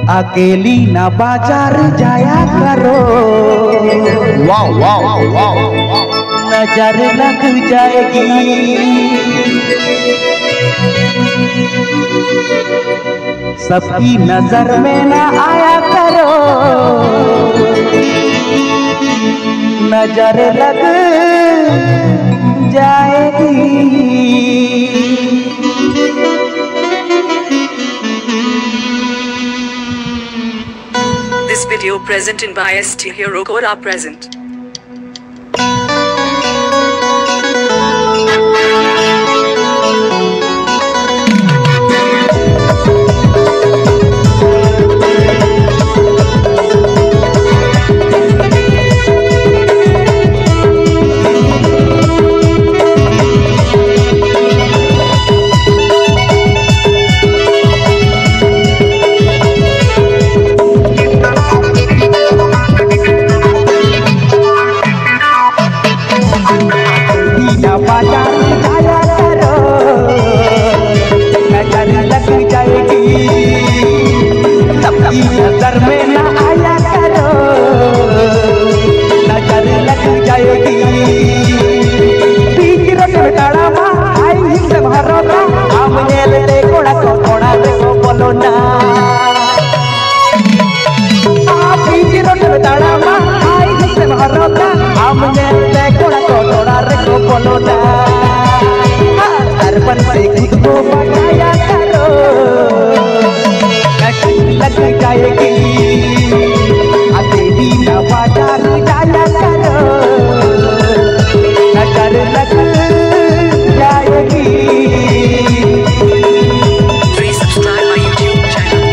अकेली ना बाजार जाया करो। वाह वाह वाह, नजर लग जाएगी। सबकी नजर में ना आया करो, नजर लग जाएगी। This video presented by ST Hero Kora present. बाजार जाया करो, नजर लग जाएगी। सबकी नजर में ना आया करो, नजर लग जाएगी। बीच रोड टाड़ा मा आई हिंद भरोना, आमने ले कोड़ा देखो बोलो ना। बीच रोड टाड़ा मा आई हिंद भरोना, आमने ले कोड़ा देखो बोलो ना। दर्पण से खुद को बनाया करो, नजर लग जाएगी। अकेली ना बाजार जाया करो, नजर लग जाएगी। Please subscribe my YouTube channel.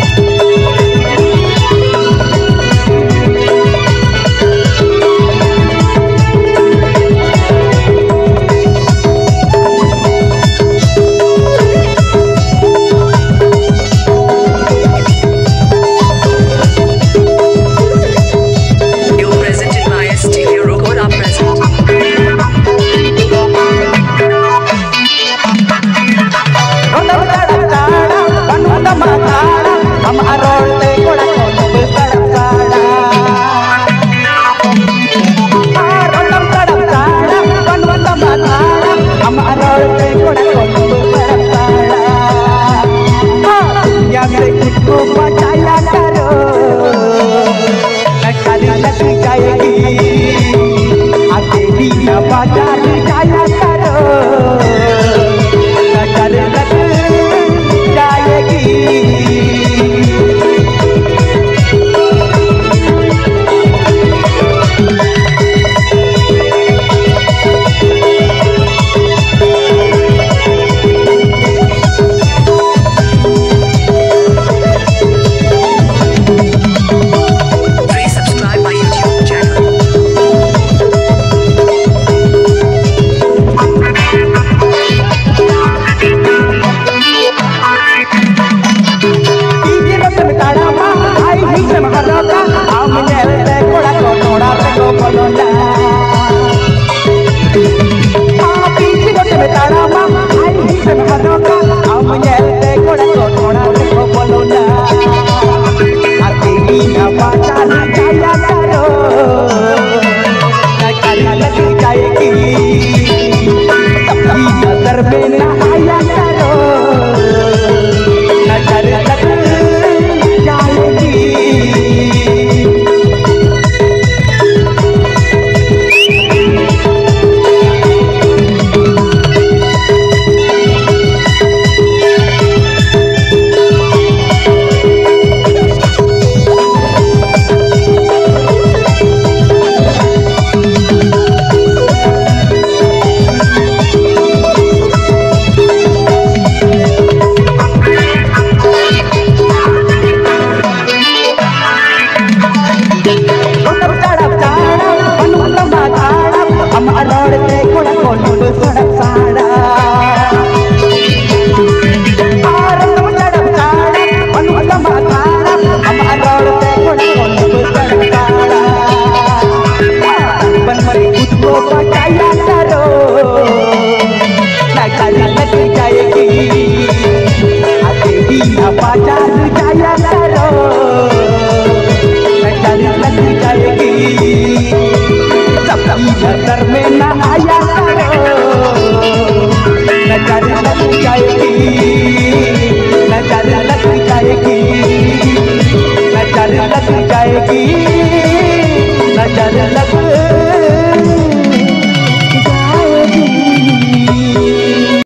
नजर में ना आया